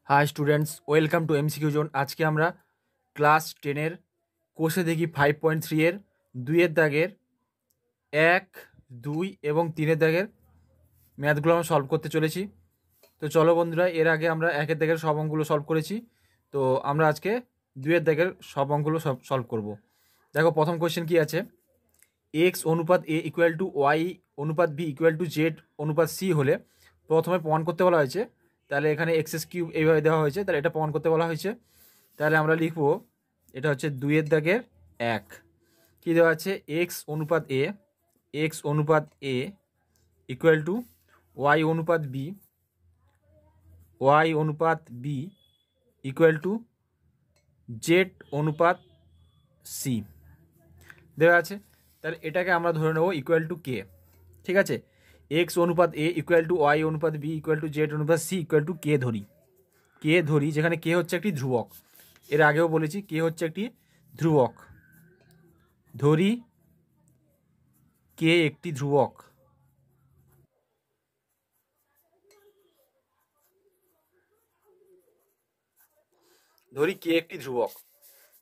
High students, welcome to MCQ zone. আজকে আমরা class 10-এর কোষে দেখি 5.3 এর 2-এর দাগের 1, 2 এবং 3-এর দাগের ম্যাথগুলো আমরা সলভ করতে চলেছি। তো চলো বন্ধুরা, এর আগে আমরা 1-এর দাগের সব অঙ্কগুলো সলভ করেছি, তো আমরা আজকে 2-এর দাগের সব অঙ্কগুলো সলভ করব। দেখো প্রথম কোয়েশ্চেন কি আছে, এক্স অনুপাত এ ইকুয়াল টু ওয়াই অনুপাত বি ইকুয়াল টু জেড অনুপাত সি হলে প্রথমে প্রমাণ করতে বলা হয়েছে। তাহলে এখানে এক্স কিউব এইভাবে দেওয়া হয়েছে, তাহলে এটা প্রমাণ করতে বলা হয়েছে। তাহলে আমরা লিখব, এটা হচ্ছে 2-এর দাগের 1, কী দেওয়া আছে, এক্স অনুপাত এ ইকুয়াল টু ওয়াই অনুপাত বি ইকুয়াল টু জেড অনুপাত সি দেওয়া আছে। তাহলে এটাকে আমরা ধরে নেব ইকুয়াল টু কে। ঠিক আছে, এক্স অনুপাত এ ইকুয়াল টু ওয়াই অনুপাত বি ইকুয়াল টু জেড অনুপাত সি ইকুয়াল টু কে ধরি, যেখানে কে হচ্ছে একটি ধ্রুবক। এর আগেও বলেছি কে হচ্ছে একটি ধ্রুবক, ধরি কে একটি ধ্রুবক।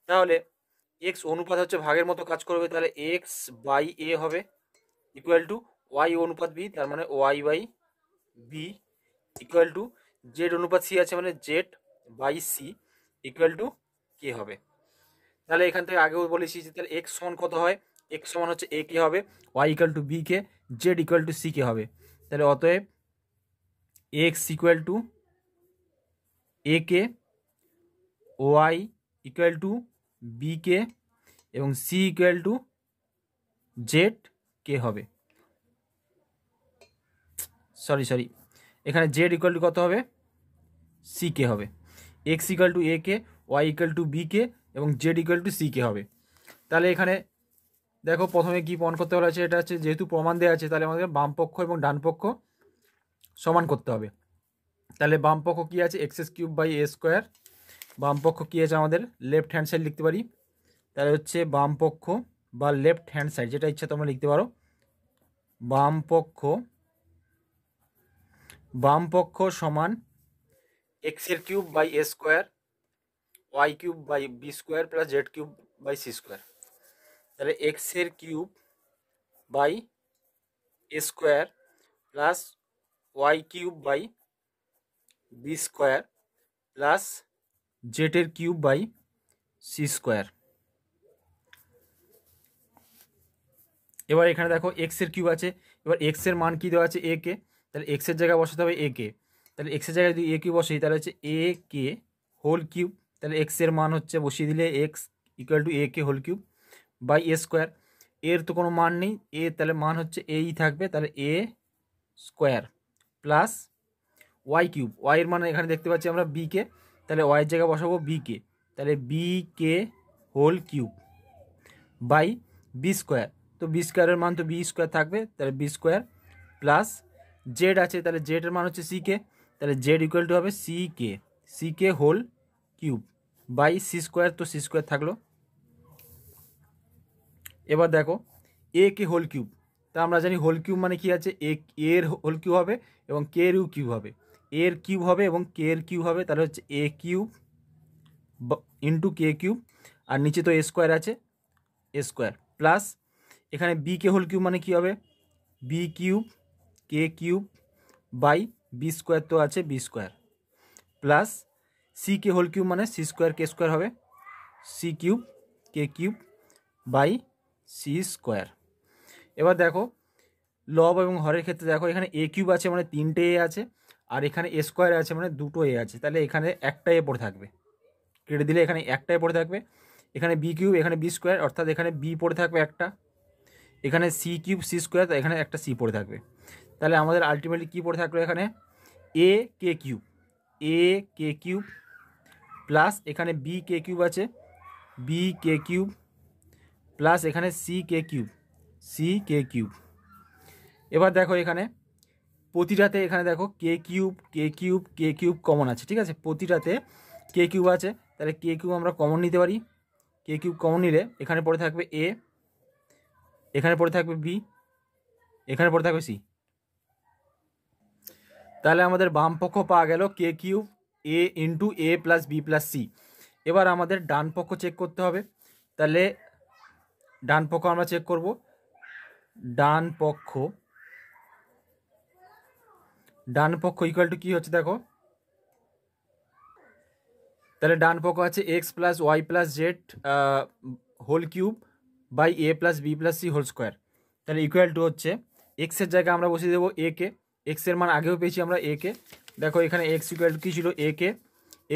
তাহলে এক্স অনুপাত হচ্ছে ভাগের মতো কাজ করবে, তাহলে এক্স বাই এ হবে ইকুয়াল টু ওয়াই অনুপাত বি, তার মানে y by b equal to z অনুপাত সি আছে, মানে z by c equal to k হবে। তাহলে এখান থেকে আগেও বলেছি যে তাহলে এক্স সমান কত হয়, এক্স সমান হচ্ছে এ কে হবে, y equal to b k, z equal to c k হবে। তাহলে অতএব x equal to a k, y equal to b k এবং c equal to z k হবে। সরি, এখানে জেড ইকুয়াল টু কত হবে, c k হবে। X equal to a k, y equal to b k এবং z equal to c k হবে। তাহলে এখানে দেখো প্রথমে কি প্রমাণ করতে বলা আছে, এটা হচ্ছে যেহেতু প্রমাণ দেওয়া আছে তাহলে আমাদের বাম পক্ষ এবং ডান পক্ষ সমান করতে হবে। তাহলে বাম পক্ষ কী আছে, x cube by a square, বাম পক্ষ কী আছে আমাদের লেফট হ্যান্ড সাইড লিখতে পারি। তাহলে হচ্ছে বাম পক্ষ বা লেফট হ্যান্ড সাইড, যেটা ইচ্ছা তোমরা লিখতে পারো। বাম পক্ষ সমান এক্সের cube by a square, y cube by b square plus z cube by c square. তাহলে এক্সের cube by a square plus y cube by b square plus জেডের কিউব বাই সি স্কোয়ার। এবার এখানে দেখো এক্সের কিউব আছে, এবার এক্সের মান কী দেওয়া আছে, এ কে, তাহলে এক্সের জায়গায় বসাতে হবে এ কে। তাহলে এক্সের জায়গায় যদি এ কিউব বসি তাহলে হচ্ছে এ কে হোল কিউব, তাহলে এক্সের মান হচ্ছে বসিয়ে দিলে x equal to a k whole cube by a square. এর তো কোনো মান নেই, এ তাহলে মান হচ্ছে এই থাকবে, তাহলে এ স্কোয়ার প্লাস ওয়াই কিউব, ওয়াইয়ের মান এখানে দেখতে পাচ্ছি আমরা বি কে, তাহলে ওয়াইয়ের জায়গায় বসাবো বি কে, তাহলে b k whole cube by b square, তো বি স্কোয়ারের মান তো বি স্কোয়ার থাকবে, তাহলে বি স্কোয়ার প্লাস জেড আছে, তাহলে জেডের মান হচ্ছে সি কে, তাহলে জেড ইকুয়াল টু হবে c k whole cube by c square, তো সি স্কোয়ার থাকলো। এবার দেখো এ কে হোল কিউব, তা আমরা জানি হোল কিউব মানে কি আছে, এর হোল কিউব হবে এবং কে এর কিউব হবে, এর কিউব হবে এবং কে এর কিউব হবে, তাহলে হচ্ছে a cube into k cube, আর নিচে তো এ স্কোয়ার আছে, এ স্কোয়ার প্লাস এখানে বি কে হোল কিউব মানে কি হবে, b cube k cube by b square তো আছে b square plus c k whole cube মানে সি স্কোয়ার কে স্কোয়ার হবে, c cube k cube by c square. এবার দেখো লব এবং হরের ক্ষেত্রে দেখো এখানে এ কিউব আছে মানে 3টে এ আছে, আর এখানে এ স্কোয়ার আছে মানে 2টো এ আছে, তাহলে এখানে একটা এ পড়ে থাকবে, কেটে দিলে এখানে একটা এ পড়ে থাকবে, এখানে বি কিউব এখানে বি স্কোয়ার অর্থাৎ এখানে বি পড়ে থাকবে একটা, এখানে সি কিউব সি স্কোয়ার এখানে একটা সি পড়ে থাকবে। তাহলে আমাদের আলটিমেটলি কী পড়ে থাকলো, এখানে এ কে কিউব প্লাস এখানে বি কে কিউব আছে বি কে কিউব প্লাস এখানে সি কে কিউব। এবার দেখো এখানে প্রতিটাতে এখানে দেখো কে কিউব কমন আছে, ঠিক আছে, প্রতিটাতে কে কিউব আছে, তাহলে কে কিউব আমরা কমন নিতে পারি, কে কিউব কমন নিলে এখানে পড়ে থাকবে এ, এখানে পড়ে থাকবে বি, এখানে পড়ে থাকবে সি। তাহলে আমাদের বাম পক্ষ পাওয়া গেল কে cube A into a plus b plus C. এবার আমাদের ডান পক্ষ চেক করতে হবে। তাহলে ডান পক্ষ আমরা চেক করব। ডান পক্ষ ইকুয়াল টু কী হচ্ছে দেখো, তাহলে ডান পক্ষ আছে x plus y plus z whole cube by a plus b plus c whole square. তাহলে ইকুয়াল টু হচ্ছে এক্সের জায়গায় আমরা বসিয়ে দেবো এ কে। এক্সের মান আগেও পেয়েছি আমরা এ কে। দেখো এখানে এক্স ইকুয়াল টু কী ছিল, a k.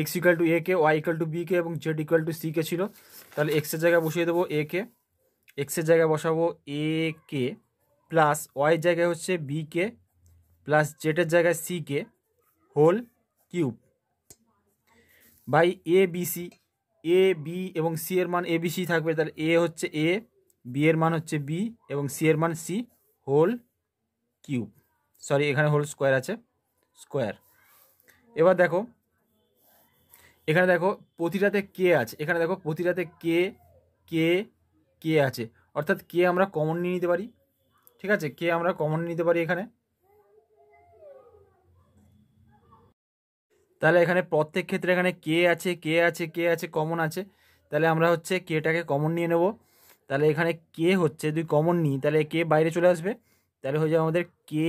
X equal to a k, y equal to b k এবং z equal to c k ছিল। তাহলে এক্সের জায়গায় বসিয়ে দেবো এ কে, এক্সের জায়গায় বসাবো এ কে প্লাস ওয়াইয়ের জায়গায় হচ্ছে বি কে প্লাস জেডের জায়গায় c k whole cube by a b c. A b এবং সি এর মান এ বি সি থাকবে। তাহলে এ হচ্ছে এ, বি এর মান হচ্ছে বি এবং সি এর মান সি হোল কিউব, সরি এখানে হোল স্কোয়ার আছে, স্কোয়ার। এবার দেখো এখানে দেখো প্রতিটাতে কে আছে, এখানে দেখো প্রতিটাতে কে কে কে আছে, অর্থাৎ কে আমরা কমন নিয়ে নিতে পারি। ঠিক আছে, কে আমরা কমন নিতে পারি এখানে। তাহলে এখানে প্রত্যেক ক্ষেত্রে এখানে কে আছে কে আছে কে আছে কমন আছে। তাহলে আমরা হচ্ছে কেটাকে কমন নিয়ে নেব। তাহলে এখানে কে হচ্ছে যদি কমন নিই তাহলে কে বাইরে চলে আসবে। তাহলে হয়ে যাবে আমাদের কে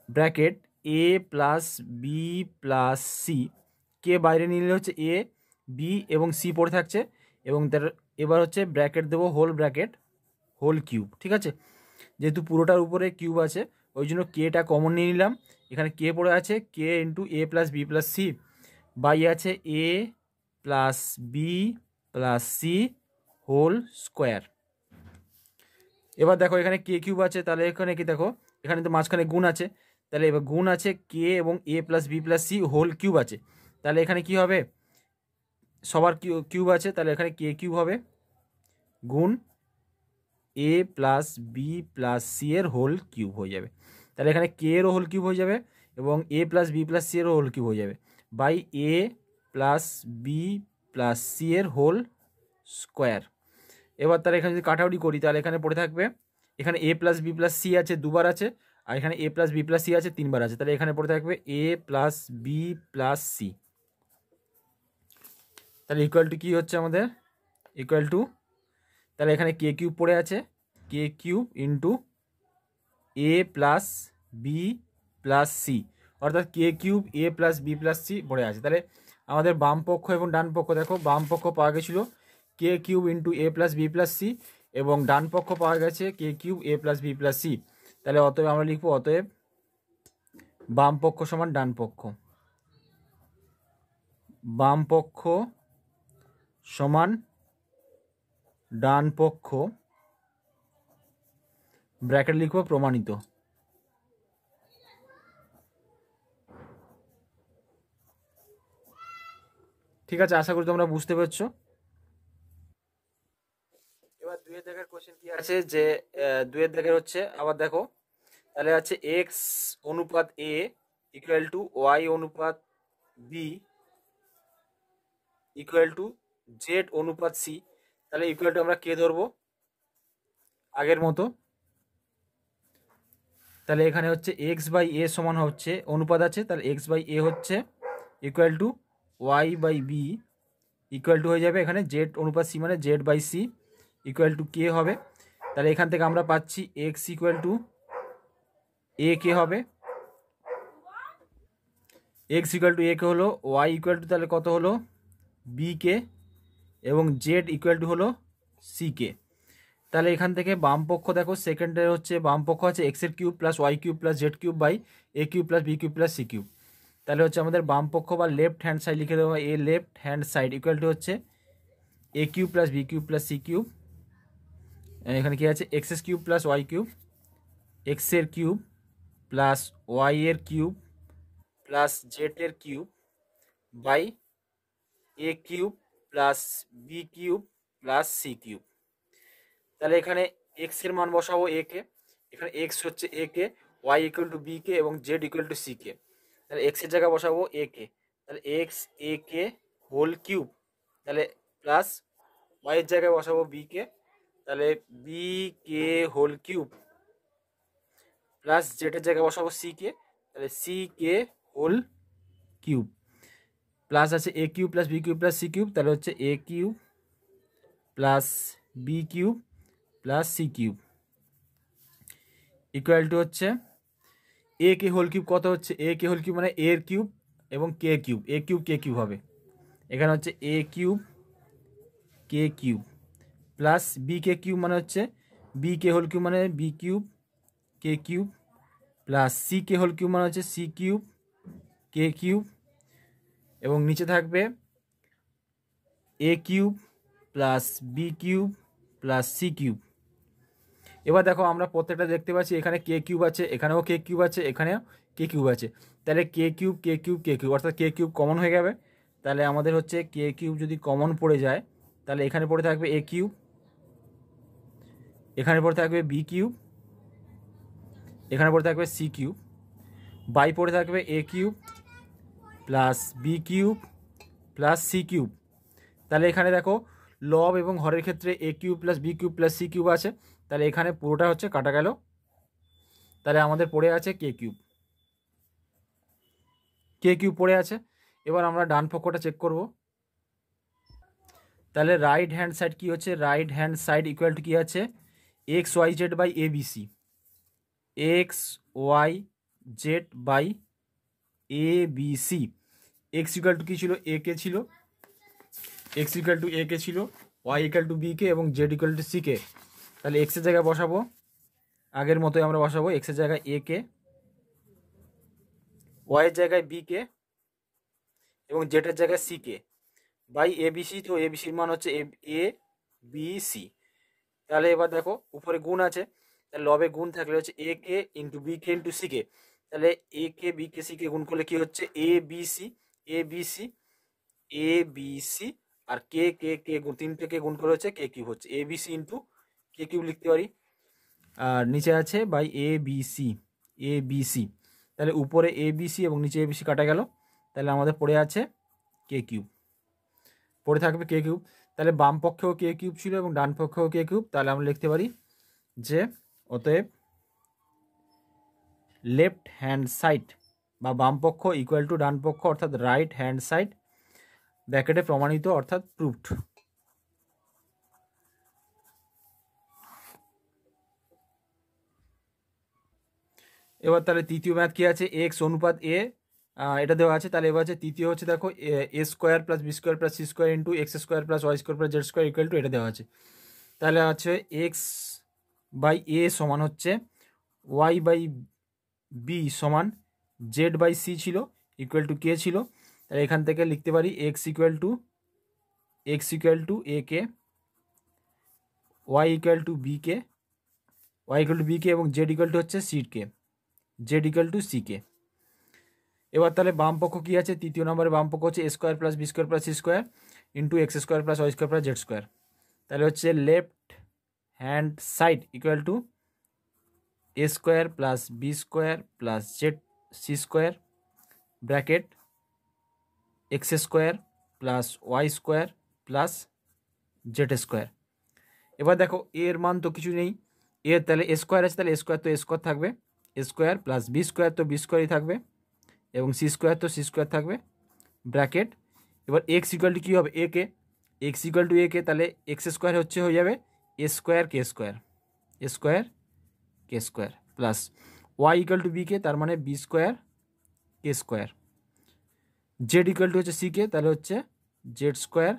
ব্র্যাকেট এ প্লাস বি প্লাস সি। কে বাইরে নিলে হচ্ছে এ বি এবং সি পড়ে থাকছে এবং তার এবার হচ্ছে ব্র্যাকেট দেবো হোল ব্র্যাকেট হোল কিউব। ঠিক আছে, যেহেতু পুরোটার উপরে কিউব আছে ওই জন্য কেটা কমন নিয়ে নিলাম। এখানে কে পড়ে আছে k into a plus b plus c by আছে a plus b plus c whole square. এবার দেখো এখানে কে কিউব আছে, তাহলে এখানে কি দেখো এখানে তো মাঝখানে গুণ আছে। তাহলে এবার গুণ আছে কে এবং a plus b plus c whole cube আছে। তাহলে এখানে কি হবে, সবার কিউব আছে, তাহলে এখানে কে কিউব হবে গুণ এ প্লাস বি প্লাস সি এর হোল কিউব হয়ে যাবে। তাহলে এখানে কে এরও হোল কিউব হয়ে যাবে এবং a plus b plus c এরও হোল কিউব হয়ে যাবে by a plus b plus c এর হোল স্কোয়ার। এবার তাহলে এখানে যদি কাটাকুটি করি তাহলে এখানে পড়ে থাকবে, এখানে এ প্লাস বি প্লাস সি আছে দুবার আছে আর এখানে এ প্লাস বি প্লাস সি আছে তিনবার আছে। তাহলে এখানে পড়ে থাকবে এ প্লাস বি প্লাস সি। তাহলে ইকুয়াল টু কী হচ্ছে আমাদের, ইকুয়াল টু তাহলে এখানে কে কিউব পড়ে আছে K cube into a plus b plus C, অর্থাৎ কে কিউব এ প্লাস বি প্লাস সি পড়ে আছে। তাহলে আমাদের বাম পক্ষ এবং ডান পক্ষ দেখো, বাম পক্ষ পাওয়া গেছিলো K cube into a plus b plus C এবং ডান পক্ষ পাওয়া গেছে কে কিউব এ প্লাস বি প্লাস সি। তাহলে অতএব আমরা লিখবো অতএব বাম পক্ষ সমান ডান পক্ষ, বাম পক্ষ সমান ডান পক্ষ ব্র্যাকেট লিখবো প্রমাণিত। ঠিক আছে, আশা করি তোমরা বুঝতে পারছো। এবার দুয়ের দাগের কোশ্চেন কি আছে যে দুয়ের দাগের হচ্ছে আবার দেখো, তাহলে আছে এক্স অনুপাত এ ইকুয়াল টু ওয়াই অনুপাত বি ইকুয়াল টু জেড অনুপাত সি। তাহলে ইকুয়াল টু আমরা কে ধরবো আগের মতো। তাহলে এখানে হচ্ছে এক্স বাই এ সমান হচ্ছে অনুপাত আছে, তাহলে এক্স বাই এ হচ্ছে equal to y by b equal to হয়ে যাবে এখানে জেড অনুপাত সি মানে z by c equal to k হবে। তাহলে এখান থেকে আমরা পাচ্ছি x equal to a k হবে, x equal to a k হলো, ওয়াই ইকুয়াল টু তাহলে কত হলো বি কে এবং জেড ইকুয়াল টু হলো সি কে। তাহলে এখান থেকে বাম পক্ষ দেখো সেকেন্ডের হচ্ছে বাম পক্ষ আছে এক্সের cube plus y cube plus z cube by a cube plus b cube plus c cube. তাহলে হচ্ছে আমাদের বাম পক্ষ বা লেফট হ্যান্ড সাইড লিখে দেবো এ left hand side equal to হচ্ছে a cube plus b cube plus c cube. এখানে কি আছে x's cube plus y cube, এক্সের কিউব প্লাস ওয়াই এর কিউব প্লাস জেড এর cube by a cube plus b cube plus c cube. তাহলে এখানে x এর মান বসাবো এ কে, এখানে এক্স হচ্ছে a k, y equal to b k এবং z equal to c k. তাহলে এক্স এর জায়গায় বসাবো এ কে, তাহলে x a k whole cube, তাহলে প্লাস ওয়াই এর জায়গায় বসাবো বি কে, তাহলে b k whole cube plus z এর জায়গায় বসাবো সি কে, তাহলে c k whole cube. Plus আছে a cube plus b cube plus c cube, তাহলে হচ্ছে a cube plus b cube plus c cube equal to হচ্ছে a k whole cube. কত হচ্ছে এ কে হোল কিউব মানে এর cube এবং k cube, a cube k cube হবে। এখানে হচ্ছে a cube k cube plus b k cube মানে হচ্ছে বি কে হোল কিউব মানে b cube k cube plus c k whole cube মানে হচ্ছে সি কিউব কে কিউব, এবং নিচে থাকবে a cube plus b cube plus c cube. এবার দেখো আমরা প্রত্যেকটা দেখতে পাচ্ছি এখানে কে কিউব আছে, এখানেও কে কিউব আছে, এখানেও কে কিউব আছে। তাহলে K cube k cube k cube অর্থাৎ কে কিউব কমন হয়ে যাবে। তাহলে আমাদের হচ্ছে কে কিউব যদি কমন পড়ে যায় তাহলে এখানে পড়ে থাকবে এ কিউব, এখানে পড়ে থাকবে বি কিউব, এখানে পড়ে থাকবে সি কিউব, বাই পড়ে থাকবে a cube plus b cube plus c cube. তাহলে এখানে দেখো লব এবং হরের ক্ষেত্রে a cube plus b cube plus c cube আছে, তাহলে এখানে পুরোটা হচ্ছে কাটা গেল। তাহলে আমাদের পড়ে আছে কে কিউব, কে কিউব পড়ে আছে। এবার আমরা ডান পক্ষটা চেক করব। তাহলে রাইট হ্যান্ড সাইড কি হচ্ছে, right hand side equal to কি আছে x y z by a b c, x y z by a b c. X equal to কী ছিল, এ কে ছিল, x equal to a k ছিল, y equal to b k এবং z equal to c k. তাহলে এক্সের জায়গায় বসাবো আগের মতোই আমরা বসাবো, এক্সের জায়গায় এ কে, ওয়াইয়ের জায়গায় বি কে এবং জেডের জায়গায় c k by a b c. তো এ বি সির মান হচ্ছে এ বি সি। তাহলে এবার দেখো উপরে গুণ আছে, তাহলে লবে গুণ থাকলে হচ্ছে a K into B k into C k. তাহলে এ K B k C K গুণ করলে কি হচ্ছে a b c, a b c, a b c আর কে কে কে গুণ তিনটে কে গুণ করে হচ্ছে কে কিউব হচ্ছে a b c into k cube লিখতে পারি। আর নিচে আছে by a b c, a b c. তাহলে উপরে এ বি সি এবং নিচে এ বি সি কাটা গেল, তাহলে আমাদের পড়ে আছে কে কিউব, পড়ে থাকবে কে কিউব। তাহলে বাম পক্ষেও কে কিউব ছিল এবং ডান পক্ষেও কে কিউব। তাহলে আমরা লিখতে পারি যে অতএব লেফট হ্যান্ড সাইড বা বাম পক্ষ ইকুয়াল টু ডান পক্ষ অর্থাৎ রাইট হ্যান্ড সাইড ব্র্যাকেটে প্রমাণিত অর্থাৎ প্রুভড। এবার তাহলে তৃতীয় ম্যাথ কি আছে, এক্স অনুপাত এ, এটা দেওয়া আছে। তাহলে এবার আছে তৃতীয় হচ্ছে দেখো a square plus b square plus c square into x square plus y square plus z square equal to এটা দেওয়া আছে। তাহলে আছে এক্স বাই এ সমান হচ্ছে ওয়াই বাই বি সমান জেড বাই সি ছিল ইকুয়াল টু কে ছিল। তাহলে এখান থেকে লিখতে পারি x equal to a k, y equal to b k, y equal to b k এবং জেড ইকুয়াল টু হচ্ছে c k, z equal to c k. এবার তাহলে বাম পক্ষ কী আছে, তৃতীয় নম্বরে বাম পক্ষ হচ্ছে a square plus b square plus c square into x square plus y square plus z square. তাহলে হচ্ছে left hand side equal to a square plus b square plus z c square bracket x square plus y square plus z square. এবার দেখো এর মান তো কিছু নেই, এর তাহলে এ স্কোয়ার আছে, তাহলে এ স্কোয়ার তো এ স্কোয়ার থাকবে, a square plus b square তো বি স্কোয়ারই থাকবে এবং সি স্কোয়ার তো সি স্কোয়ার থাকবে ব্র্যাকেট। এবার এক্স ইকুয়াল টু কী হবে a k, x equal to a k, তাহলে এক্স স্কোয়ার হচ্ছে হয়ে যাবে a square k square, a square k square plus y equal to b k, তার মানে b square k square. Z equal to হচ্ছে c k, তাহলে হচ্ছে z square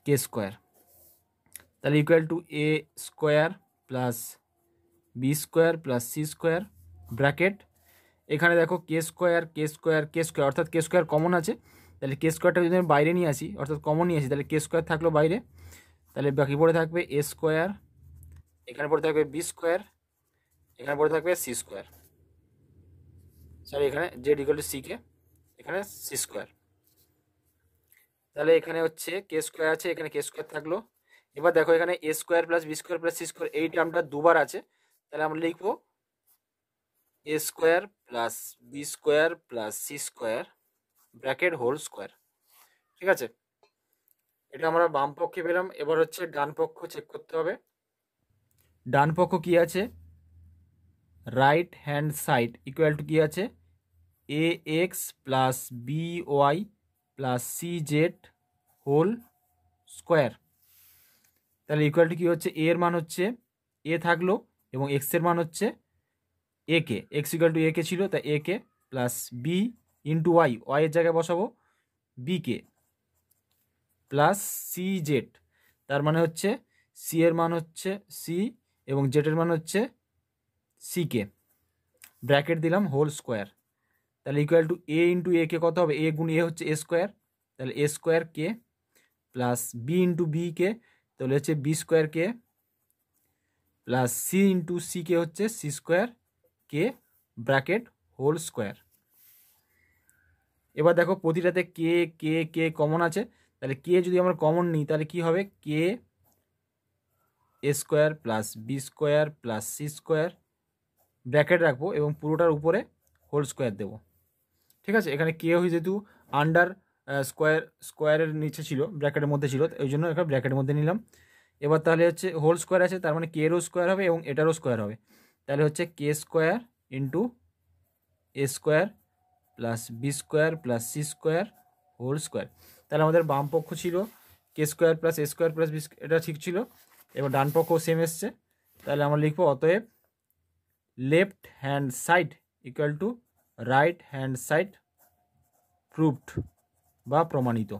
k square. তাহলে equal to a square plus b square plus c square bracket. এখানে দেখো k square k square k square অর্থাৎ k square common আছে, তাহলে কে স্কোয়ারটা যদি আমি বাইরে নিয়ে আসি অর্থাৎ কমন নিয়ে আসি তাহলে কে স্কোয়ার থাকলো বাইরে, তাহলে বাকি পড়ে থাকবে এ স্কোয়ার, এখানে পড়ে থাকবে বি স্কোয়ার, এখানে পড়ে থাকবে সি স্কোয়ার, সরি এখানে জেড ইকুয়াল টু সি কে, এখানে সি স্কোয়ার। তাহলে এখানে হচ্ছে কে স্কোয়ার আছে, এখানে কে স্কোয়ার থাকলো। এবার দেখো এখানে a square plus b square plus c square এই টার্মটা দুবার আছে, তাহলে আমরা লিখবো a square plus b square plus c square bracket whole square. ঠিক আছে, এটা আমরা বাম পক্ষে পেলাম। এবার হচ্ছে ডান পক্ষ চেক করতে হবে। ডান পক্ষ কি আছে, right hand side equal to কি আছে a x plus b y plus c z whole square. তাহলে ইকুয়াল টু কী হচ্ছে, এ এর মান হচ্ছে এ থাকলো এবং এক্সের মান হচ্ছে a k, x equal to a k ছিল তাই এ k plus B into Y, ওয়াইয়ের জায়গায় বসাবো b k plus c Z, তার মানে হচ্ছে সি এর মান হচ্ছে সি এবং জেডের মান হচ্ছে সি কে, ব্র্যাকেট দিলাম হোল স্কোয়ার। তাহলে ইকুয়াল টু এ ইন্টু এ কে কত হবে, এ গুণ এ হচ্ছে এ স্কোয়ার, তাহলে এ square k plus B into B k তাহলে হচ্ছে b square k plus C into C K হচ্ছে C square k bracket whole square. এবার দেখো প্রতিটাতে কে কে কে কমন আছে, তাহলে কে যদি আমরা কমন নিই তাহলে কি হবে, k a square plus b square plus c square bracket রাখবো এবং পুরোটার উপরে হোল স্কোয়ার দেবো। ঠিক আছে, এখানে কে হয়ে যেহেতু আন্ডার স্কোয়ারের নিচে ছিল, ব্র্যাকেটের মধ্যে ছিল, ওই জন্য এখানে ব্র্যাকেটের মধ্যে নিলাম। এবার তাহলে হচ্ছে হোল স্কোয়ার আছে, তার মানে কেরও স্কোয়ার হবে এবং এটারও স্কোয়ার হবে, তাহলে হচ্ছে k square into a square plus b square plus c square whole square. তাহলে আমাদের বাম পক্ষ ছিল k square plus a square plus b, এটা ঠিক ছিল। এবার ডান পক্ষ সেম এসছে, তাহলে আমরা লিখবো অতএব left hand side equal two right hand side proved বা প্রমাণিত।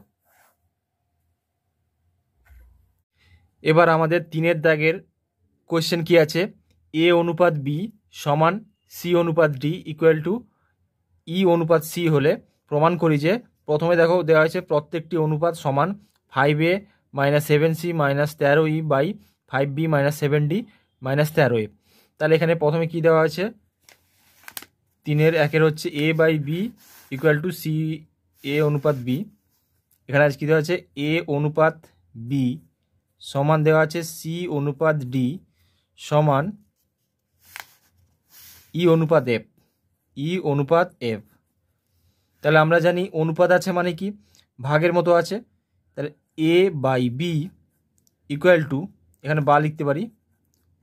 এবার আমাদের 3 দাগের কোয়েশ্চেন কি আছে, এ অনুপাত বি সমান সি অনুপাত ডি ইকুয়াল টু ই অনুপাত সি হলে প্রমাণ করি যে, প্রথমে দেখো দেওয়া হয়েছে প্রত্যেকটি অনুপাত সমান 5a minus 7c minus 13e by 5b minus 7d minus 13a। তাহলে এখানে প্রথমে কি দেওয়া আছে, 3-এর হচ্ছে a by b equal to c a অনুপাত বি, এখানে আজ কী দেওয়া আছে এ অনুপাত বি সমান দেওয়া আছে সি অনুপাত ডি সমান ই অনুপাত এফ, ই অনুপাত এফ। তাহলে আমরা জানি অনুপাত আছে মানে কি, ভাগের মতো আছে, তাহলে a by b equal to, এখানে বা লিখতে পারি,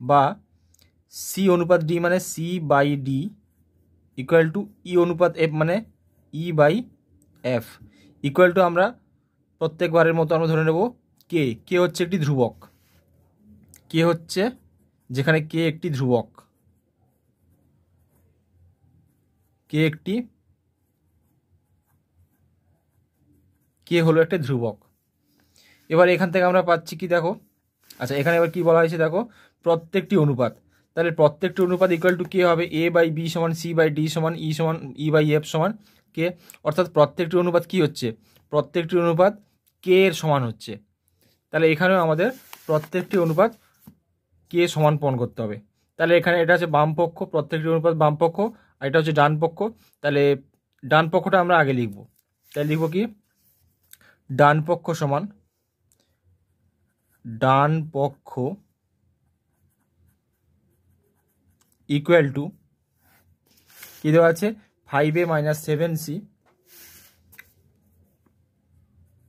বা সি অনুপাত ডি মানে c by d equal to e অনুপাত এফ মানে e by f equal to, আমরা প্রত্যেকবারের মতো আমরা ধরে নেব কে, কে হচ্ছে একটি ধ্রুবক, কে হচ্ছে যেখানে কে একটি ধ্রুবক, কে একটি, কে হলো একটা ধ্রুবক। এবার এখান থেকে আমরা পাচ্ছি কি দেখো, আচ্ছা এখানে এবার কি বলা হয়েছে দেখো, প্রত্যেকটি অনুপাত, তাহলে প্রত্যেকটি অনুপাত ইকুয়াল টু কে হবে, এ বাই বি সমান সি বাই ডি সমান ই বাই এফ সমান কে, অর্থাৎ প্রত্যেকটি অনুপাত কি হচ্ছে, প্রত্যেকটি অনুপাত কে এর সমান হচ্ছে। তাহলে এখানেও আমাদের প্রত্যেকটি অনুপাত কে সমান প্রমাণ করতে হবে। তাহলে এখানে এটা হচ্ছে বাম পক্ষ, প্রত্যেকটি অনুপাত বাম পক্ষ, আর এটা হচ্ছে ডান পক্ষ। তাহলে ডান পক্ষটা আমরা আগে লিখব, তাহলে লিখব কি, ডান পক্ষ সমান, ডান পক্ষ ইকুয়াল টু কী দেওয়া আছে, 5a minus 7c,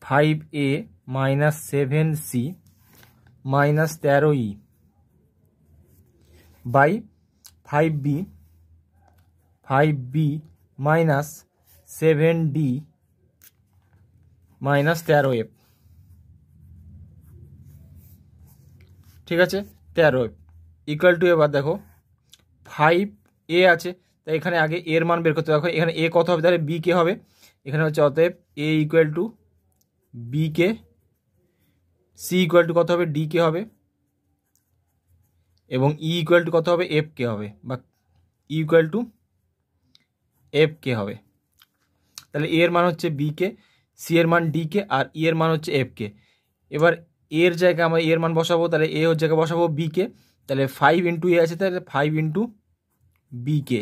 5a minus 7c minus 13e by 5b minus 7d minus 13f। ঠিক আছে, 13f ইকুয়াল টু, এবার দেখো 5a আছে, তাই এখানে আগে এর মান বের করতে, দেখো এখানে এ কত হবে, তাহলে বি কে হবে, এখানে হচ্ছে অতএব a equal to b k, c equal to কত হবে ডি কে হবে, এবং ই ইকুয়াল টু কত হবে এফ কে হবে, বা ই ইকুয়াল টু এফ কে হবে। তাহলে এর মান হচ্ছে বি কে, সি এর মান ডি কে, আর ই এর মান হচ্ছে এফ কে। এবার এর জায়গায় আমরা এর মান বসাবো, তাহলে এ ওর জায়গায় বসাবো বি কে, তাহলে 5 ইন্টু এ আছে, তাহলে 5 ইন্টু বি কে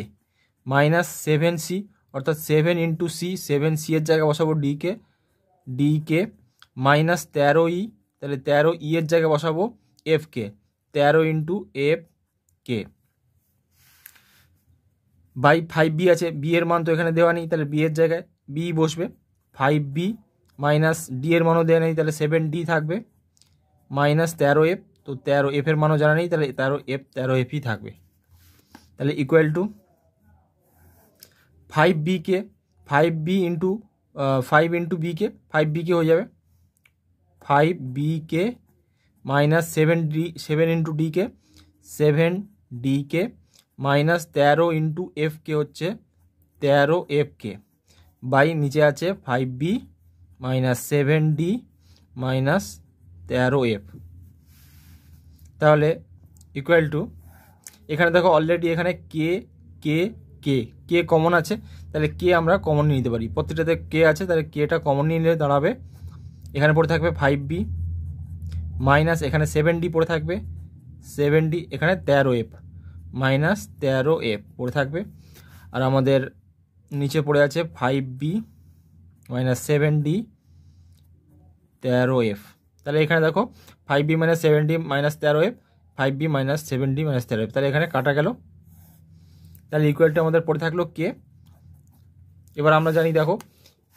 মাইনাস 7c, অর্থাৎ 7 ইন্টু সি, 7c এর জায়গায় বসাবো ডি কে মাইনাস 13e, তাহলে 13e এর জায়গায় বসাবো f k, 13 into f k by 5b আছে, বি এর মান তো এখানে দেওয়া নেই, তাহলে বি এর জায়গায় বি বসবে, 5b মাইনাস ডি এর মানও দেওয়া নেই, তাহলে 7d থাকবে মাইনাস 13f, তো 13f এর মানও জানা নেই, তাহলে 13fই থাকবে। তাহলে equal two 5b into B के 5b के हो जाए 5b माइनस 7 इंटू डी के 7d के माइनस 13 इंटू एफ के होच्छे 13 एफ के बाई नीचे आछे 5b minus 7d minus 13 F ताहले इक्वल टू एखाने देखो अलरेडी एखाने के के के के कमन आछे ताहले के आमरा कमन निये निते पारी प्रत्येकटाते के आछे ताहले केटा कमन निये निले दाঁড়াবে एखाने पड़े थाकबे 5b माइनस एखाने 7d पड़े थाकबे 7d एखाने 13f माइनस 13f पड़े थाकबे और आमादेर नीचे पड़े आछे 5b माइनस 7d 13f ताहले एखाने देखो 5b minus 7d minus 13f 5b minus 7d minus 13f ताहले एखाने काटा गेल ताहले इक्वल टू आमादेर पड़े थाकलो के एबार आमरा जानी देखो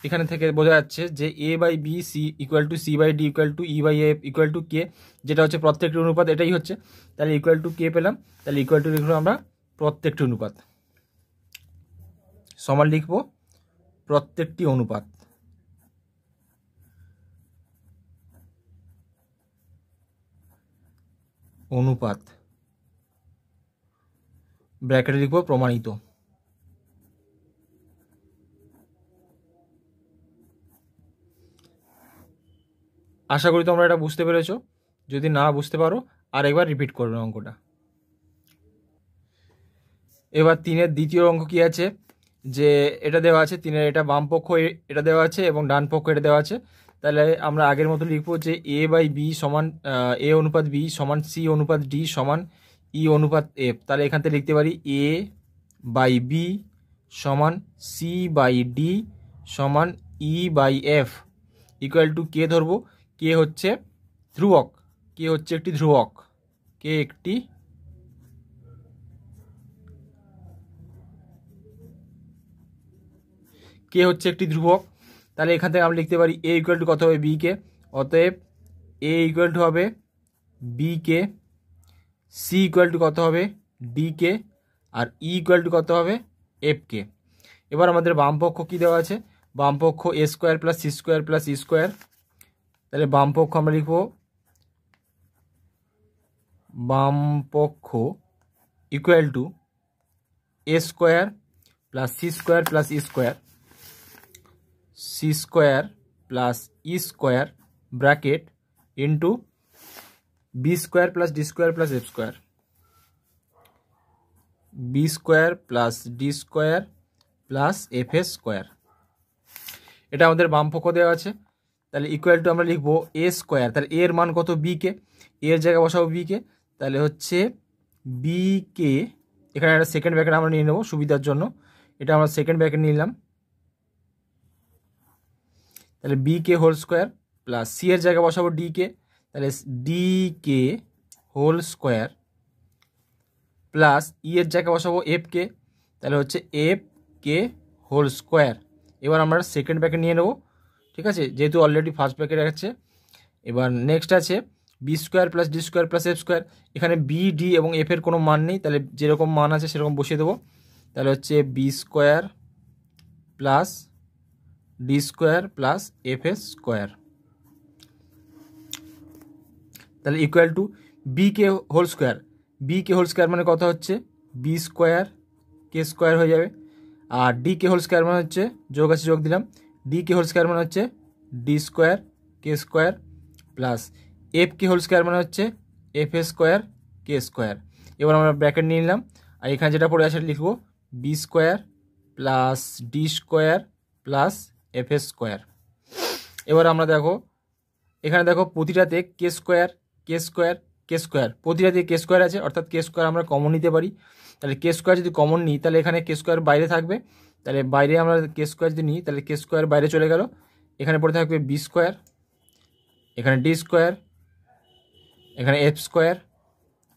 এখানে থেকে বোঝা যাচ্ছে যে a by b c equal to c by d equal to e by f equal to k যেটা হচ্ছে প্রত্যেকটি অনুপাত এটাই হচ্ছে তাহলে ইকুয়াল টু কে পেলাম তাহলে ইকুয়াল টু লিখলাম আমরা প্রত্যেকটি অনুপাত সমান লিখব প্রত্যেকটি অনুপাত অনুপাত ব্র্যাকেটে লিখব প্রমাণিত आशा करी तोमरा एटा बुझते पेरेछो यदि ना बुझते पारो आरेकबार रिपिट करबे अंकटा एबार तीनेर द्वितीय अंक कि आछे जे एटा देওয়া আছে तीनेर एटा बाम पक्ष एटा देওয়া আছে এবং ডান পক্ষ এটা দেওয়া আছে তাহলে আমরা আগের মতো লিখব যে a বাই b সমান a অনুপাত b সমান c অনুপাত d সমান e অনুপাত f তাহলে এখান থেকে লিখতে পারি a বাই b সমান c বাই d সমান e by f equal to k ধরবো কে হচ্ছে ধ্রুবক কে হচ্ছে একটি ধ্রুবক কে একটি কে হচ্ছে একটি ধ্রুবক তাহলে এখান থেকে আমরা লিখতে পারি a ইকুয়াল টু কত হবে b কে অতএব a ইকুয়াল টু হবে b k c equal to কত হবে d কে আর e ইকুয়াল টু কত হবে f কে এবার আমাদের বাম পক্ষ কি দেওয়া আছে বাম পক্ষ a square plus c square plus e square তাহলে বাম পক্ষ আমরা লিখব বাম পক্ষ equal to a square plus c square plus e square c square plus e square bracket into b square plus d square plus f square b square plus d square plus f square এটা আমাদের বাম পক্ষ দেওয়া আছে তাহলে equal to আমরা লিখব a square তাহলে a এর মান কত b কে a এর জায়গায় বসাবো b কে তাহলে হচ্ছে b কে এখানে একটা সেকেন্ড ব্র্যাকেট আমরা নিয়ে নেব সুবিধার জন্য এটা আমরা সেকেন্ড ব্র্যাকেট নিলাম তাহলে b কে হোল স্কয়ার প্লাস c এর জায়গায় বসাবো d কে তাহলে d কে হোল স্কয়ার প্লাস e এর জায়গায় বসাবো f কে তাহলে হচ্ছে f কে হোল স্কয়ার এবার আমরা সেকেন্ড ব্র্যাকেট নিয়ে নেব ঠিক আছে যেহেতু অলরেডি ফার্স্ট ব্র্যাকেট আছে এবার নেক্সট আছে b square plus d square plus f square এখানে বি ডি এবং এফ এর কোনো মান নেই তাহলে যেরকম মান আছে সেরকম বসিয়ে দেবো তাহলে হচ্ছে b square plus d square plus f's square তাহলে equal to b k whole square b k whole square মানে কত হচ্ছে বি স্কয়ার কে স্কয়ার হয়ে যাবে আর ডি কে হোল স্কয়ার মানে হচ্ছে যোগ আছে যোগ দিলাম ডি কে হোল স্কয়ার মানে হচ্ছে D square k square plus F কে হোল স্কয়ার মানে হচ্ছে এফ এ স্কয়ার কে স্কয়ার এবার আমরা ব্র্যাকেট নিয়ে নিলাম আর এখানে যেটা পড়ে আছে লিখবো b square plus d square plus f এ স্কয়ার এবার আমরা দেখো এখানে দেখো প্রতিটাতে k square k square k square প্রতিটাতে কে স্কয়ার আছে অর্থাৎ কে স্কয়ার আমরা কমন নিতে পারি তাহলে কে স্কয়ার যদি কমন নিই তাহলে এখানে কে স্কয়ার বাইরে থাকবে তাহলে বাইরে আমরা কে স্কয়ার যদি নিই তাহলে কে স্কয়ার বাইরে চলে গেল এখানে পড়ে থাকবে বি স্কয়ার এখানে ডি স্কয়ার এখানে এফ স্কয়ার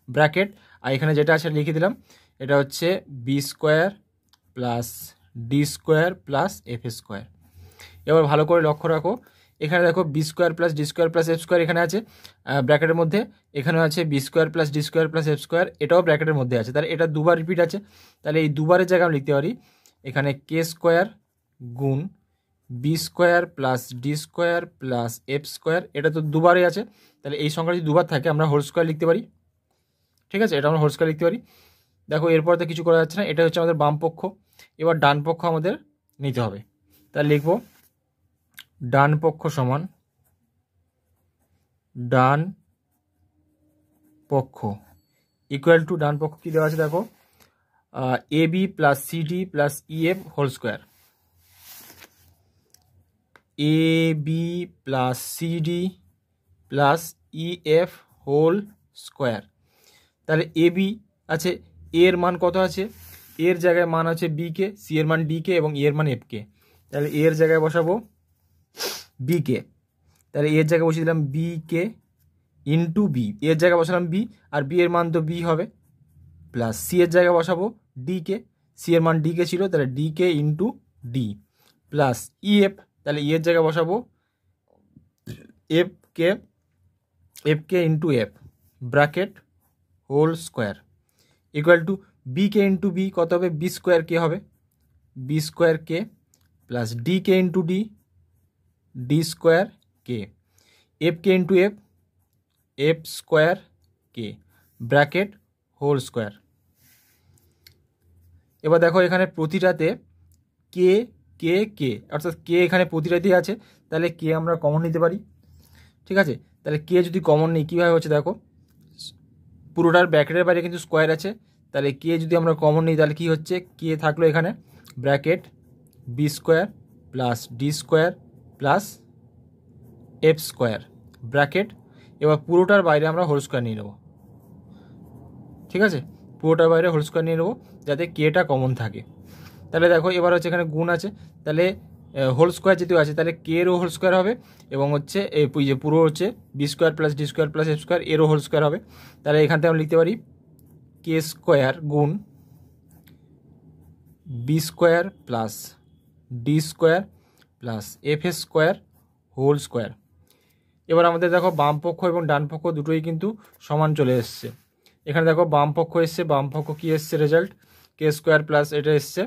ব্র্যাকেট আর এখানে যেটা আছে লিখে দিলাম এটা হচ্ছে b square plus d square plus f square এবার ভালো করে লক্ষ্য রাখো এখানে দেখো b square plus d square plus f square এখানে আছে ব্র্যাকেটের মধ্যে এখানেও আছে b square plus d square plus f square এটাও ব্র্যাকেটের মধ্যে আছে তাহলে এটা দুবার রিপিট আছে তাহলে এই দুবারের জায়গায় আমরা লিখতে পারি এখানে কে স্কোয়ার গুণ b square plus d square plus f square, এটা তো দুবারই আছে, তাহলে এই সংখ্যা যদি দুবার থাকে আমরা হোল স্কোয়ার লিখতে পারি। ঠিক আছে, এটা আমরা হোল স্কোয়ার লিখতে পারি। দেখো এরপর তো কিছু করা যাচ্ছে না, এটা হচ্ছে আমাদের বাম পক্ষ। এবার ডান পক্ষ আমাদের নিতে হবে, তাহলে লিখব ডান পক্ষ সমান ডান পক্ষ ইকুয়াল টু, ডান পক্ষ কী দেওয়া আছে দেখো, a b plus c d plus e f whole square, a b plus c d plus e f whole square. তাহলে এ বি আছে, এর মান কত আছে, এর জায়গায় মান আছে বি কে, সি এর মান ডি কে এবং এর মান এফ কে। তাহলে এর জায়গায় বসাবো বি কে, তাহলে এর জায়গায় বসিয়ে দিলাম বি কে ইন্টু বি, এর জায়গায় বসালাম বি আর বি এর মান তো বি হবে, প্লাস সি এর জায়গায় বসাবো ডি কে, সি এর মান ডি কে ছিল, তাহলে d k into d plus f, তাহলে এর জায়গায় বসাবো f k into f bracket whole square equal to b k into b কত হবে, বি স্কোয়ার কে হবে, b square k plus d k into d square k, f k into f square k bracket whole square. এবার দেখো এখানে প্রতিটাতে কে k কে, অর্থাৎ কে এখানে প্রতিটাতেই আছে, তাহলে কে আমরা কমন নিতে পারি। ঠিক আছে, তাহলে কে যদি কমন নিই কীভাবে হচ্ছে দেখো, পুরোটার ব্র্যাকেটের বাইরে কিন্তু স্কোয়ার আছে, তাহলে কে যদি আমরা কমন নিই তাহলে কি হচ্ছে, কে থাকলো এখানে bracket b square plus d square plus f square bracket, এবার পুরোটার বাইরে আমরা হোল স্কোয়ার নিয়ে নেব। ঠিক আছে, পুরোটার বাইরে হোল স্কোয়ার নিয়ে নেবো যাতে কেটা কমন থাকে। তাহলে দেখো এবার হচ্ছে এখানে গুণ আছে, তাহলে হোল স্কোয়ার যেহেতু আছে তাহলে কে এরও হোল স্কোয়ার হবে এবং হচ্ছে এই যে পুরো হচ্ছে b square plus d square plus f square এরও হোল স্কোয়ার হবে। তাহলে এখান থেকে আমরা লিখতে পারি কে স্কোয়ার গুণ b square plus d square plus f square whole square. এবার আমাদের দেখো বাম পক্ষ এবং ডান পক্ষ দুটোই কিন্তু সমান চলে এসছে। এখানে দেখো বাম পক্ষ এসছে, বাম পক্ষ কী এসছে রেজাল্ট, কে স্কোয়ার প্লাস এটা এসছে,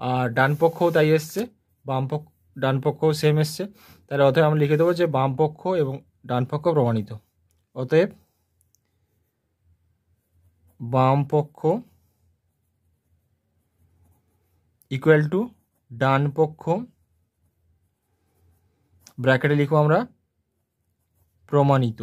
আর ডান পক্ষও তাই এসছে, ডান পক্ষও সেম এসছে। তাহলে অতএব আমরা লিখে দেবো যে বাম পক্ষ এবং ডান পক্ষ প্রমাণিত। অতএব বাম পক্ষ ইকুয়াল টু ডান পক্ষ, ব্র্যাকেটে লিখবো আমরা প্রমাণিত।